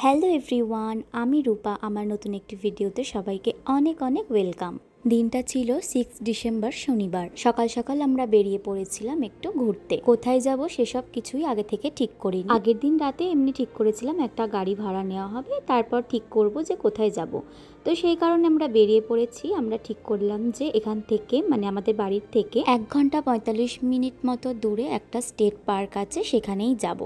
Hello everyone, আমি রূপা। আমার নতুন একটি ভিডিওতে সবাইকে অনেক অনেক ওয়েলকাম। দিনটা ছিল 6 ডিসেম্বর শনিবার। সকাল সকাল আমরা বেরিয়ে পড়েছিলাম একটু ঘুরতে। কোথায় যাব সেসব কিছুই আগে থেকে ঠিক করিনি। আগের দিন রাতে এমনি ঠিক করেছিলাম একটা গাড়ি ভাড়া নেওয়া হবে, তারপর ঠিক করব যে কোথায় যাব। তো সেই কারণে আমরা বেরিয়ে পড়েছি। আমরা ঠিক করলাম যে এখান থেকে মানে আমাদের বাড়ির থেকে 1 ঘন্টা 45 মিনিট মতো দূরে একটা স্টেট পার্ক আছে, সেখানেই যাব।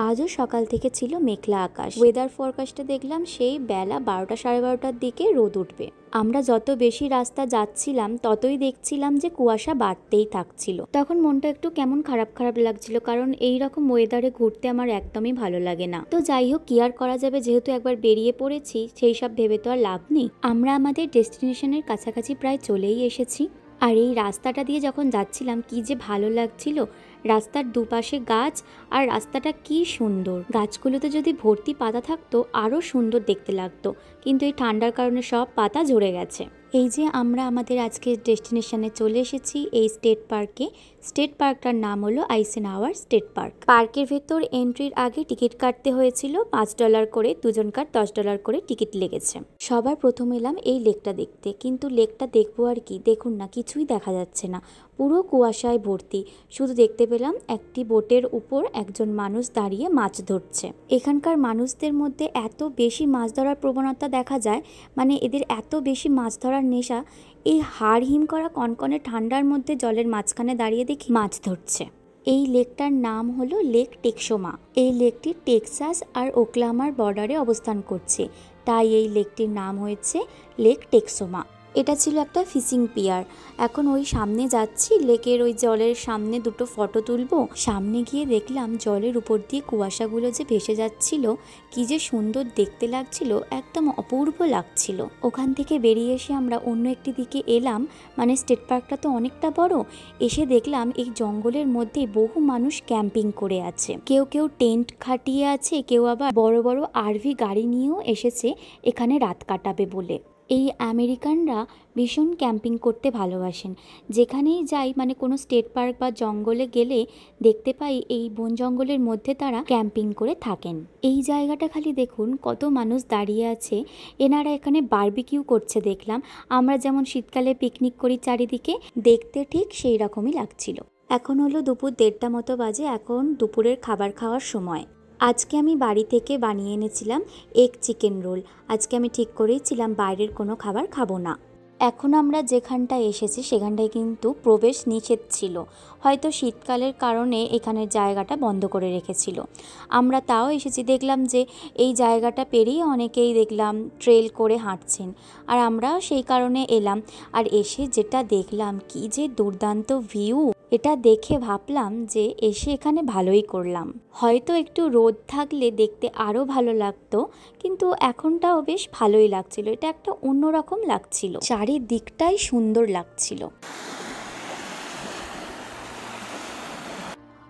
আজও সকাল থেকে ছিল মেঘলা আকাশ। ওয়েদার ফরকাস্টে দেখলাম সেই বেলা 12টা সাড়ে 12টার দিকে রোদ উঠবে। আমরা যত বেশি রাস্তা যাচ্ছিলাম ততই দেখছিলাম যে কুয়াশা বাড়তেই থাকছিল। তখন মনটা একটু কেমন খারাপ খারাপ লাগছিল, কারণ এই রকম ওয়েদারে ঘুরতে আমার একদমই ভালো লাগে না। তো যাই হোক, কি আর করা যাবে, যেহেতু একবার বেরিয়ে পড়েছি সেই সব ভেবে তো আর লাভ নেই। আমরা আমাদের ডেস্টিনেশনের কাছাকাছি প্রায় চলেই এসেছি। আর এই রাস্তাটা দিয়ে যখন যাচ্ছিলাম কি যে ভালো লাগছিল। রাস্তার দুপাশে গাছ, আর রাস্তাটা কি সুন্দর। গাছগুলোতে যদি ভর্তি পাতা থাকতো আরও সুন্দর দেখতে লাগতো, কিন্তু এই ঠান্ডার কারণে সব পাতা ঝরে গেছে। এই যে আমরা আমাদের আজকের ডেস্টিনেশনে চলে এসেছি, এই স্টেট পার্কে। স্টেট পার্কটার নাম হলো আইসেনহাওয়ার স্টেট পার্ক। পার্কের ভেতর এন্ট্রির আগে টিকিট কাটতে হয়েছিল $5 করে, দুজনকার $10 করে টিকিট লেগেছে। সবার প্রথম এলাম এই লেকটা দেখতে, কিন্তু লেকটা দেখবো আর কি, দেখুন না কিছুই দেখা যাচ্ছে না, পুরো কুয়াশায় ভর্তি। শুধু দেখতে পেলাম একটি বোটের উপর একজন মানুষ দাঁড়িয়ে মাছ ধরছে। এখানকার মানুষদের মধ্যে এত বেশি মাছ ধরার প্রবণতা দেখা যায়, মানে এদের এত বেশি মাছ ধরার নেশা। এই হাড় হিম করা কনকনে ঠান্ডার মধ্যে জলের মাঝখানে দাঁড়িয়ে দেখি মাছ ধরছে। এই লেকটার নাম হলো লেক টেক্সোমা। এই লেকটি টেক্সাস আর ওকলাহোমার বর্ডারে অবস্থান করছে, তাই এই লেকটির নাম হয়েছে লেক টেক্সোমা। এটা ছিল একটা ফিশিং পিয়ার। এখন ওই সামনে যাচ্ছি, লেকের ওই জলের সামনে দুটো ফটো তুলবো। সামনে গিয়ে দেখলাম জলের উপর দিয়ে কুয়াশাগুলো যে ভেসে যাচ্ছিল, কি যে সুন্দর দেখতে লাগছিল, একদম অপূর্ব লাগছিল। ওখান থেকে বেরিয়ে এসে আমরা অন্য একটি দিকে এলাম, মানে স্টেট পার্কটা তো অনেকটা বড়। এসে দেখলাম এই জঙ্গলের মধ্যে বহু মানুষ ক্যাম্পিং করে আছে। কেউ কেউ টেন্ট খাটিয়ে আছে, কেউ আবার বড় বড় আরভি গাড়ি নিয়েও এসেছে এখানে রাত কাটাবে বলে। এই আমেরিকানরা ভীষণ ক্যাম্পিং করতে ভালোবাসেন। যেখানেই যাই, মানে কোনো স্টেট পার্ক বা জঙ্গলে গেলে দেখতে পাই এই বন জঙ্গলের মধ্যে তারা ক্যাম্পিং করে থাকেন। এই জায়গাটা খালি দেখুন, কত মানুষ দাঁড়িয়ে আছে। এনারা এখানে বারবিকিউ করছে দেখলাম। আমরা যেমন শীতকালে পিকনিক করি চারিদিকে, দেখতে ঠিক সেই রকমই লাগছিল। এখন হলো দুপুর 1:30 মতো বাজে। এখন দুপুরের খাবার খাওয়ার সময়। আজকে আমি বাড়ি থেকে বানিয়ে এনেছিলাম এগ চিকেন রোল। আজকে আমি ঠিক করেইছিলাম বাইরের কোনো খাবার খাবো না। এখন আমরা যেখানটায় এসেছি সেখানটায় কিন্তু প্রবেশ নিষেধ ছিল, হয়তো শীতকালের কারণে এখানের জায়গাটা বন্ধ করে রেখেছিল। আমরা তাও এসেছি, দেখলাম যে এই জায়গাটা পেরিয়ে অনেকেই দেখলাম ট্রেল করে হাঁটছেন, আর আমরা সেই কারণে এলাম। আর এসে যেটা দেখলাম, কি যে দুর্দান্ত ভিউ। এটা দেখে ভাবলাম যে এসে এখানে ভালোই করলাম। হয়তো একটু রোদ থাকলে দেখতে আরও ভালো লাগতো, কিন্তু এখনটাও বেশ ভালোই লাগছিল। এটা একটা অন্যরকম লাগছিল, চারিদিকটাই সুন্দর লাগছিল।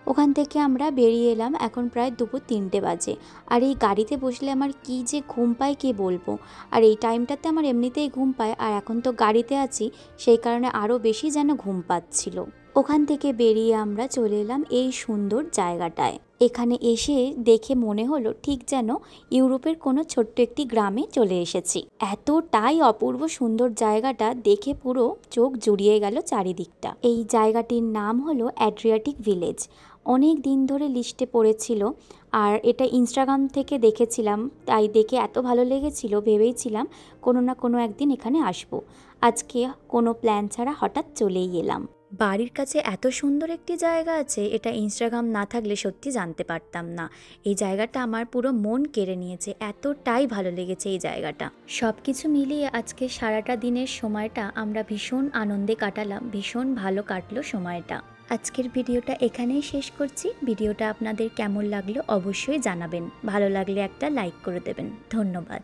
ওখান থেকে আমরা বেরিয়ে এলাম। এখন প্রায় দুপুর 3টে বাজে। আর এই গাড়িতে বসলে আমার কি যে ঘুম পায় কে বলবো। আর এই টাইমটাতে আমার এমনিতেই ঘুম পায়, আর এখন তো গাড়িতে আছি, সেই কারণে আরও বেশি যেন ঘুম পাচ্ছিল। ওখান থেকে বেরিয়ে আমরা চলে এলাম এই সুন্দর জায়গাটায়। এখানে এসে দেখে মনে হলো ঠিক যেন ইউরোপের কোনো ছোট্ট একটি গ্রামে চলে এসেছি। এতটাই অপূর্ব সুন্দর জায়গাটা, দেখে পুরো চোখ জুড়িয়ে গেল চারিদিকটা। এই জায়গাটির নাম হলো অ্যাড্রিয়াটিক ভিলেজ। অনেক দিন ধরে লিস্টে পড়েছিল, আর এটা ইনস্টাগ্রাম থেকে দেখেছিলাম, তাই দেখে এত ভালো লেগেছিল, ভেবেইছিলাম কোনো না কোনো একদিন এখানে আসবো। আজকে কোনো প্ল্যান ছাড়া হঠাৎ চলেই এলাম। বাড়ির কাছে এত সুন্দর একটি জায়গা আছে, এটা ইনস্টাগ্রাম না থাকলে সত্যি জানতে পারতাম না। এই জায়গাটা আমার পুরো মন কেড়ে নিয়েছে, এতটাই ভালো লেগেছে এই জায়গাটা। সব কিছু মিলিয়ে আজকে সারাটা দিনের সময়টা আমরা ভীষণ আনন্দে কাটালাম, ভীষণ ভালো কাটলো সময়টা। আজকের ভিডিওটা এখানেই শেষ করছি। ভিডিওটা আপনাদের কেমন লাগলো অবশ্যই জানাবেন। ভালো লাগলে একটা লাইক করে দেবেন। ধন্যবাদ।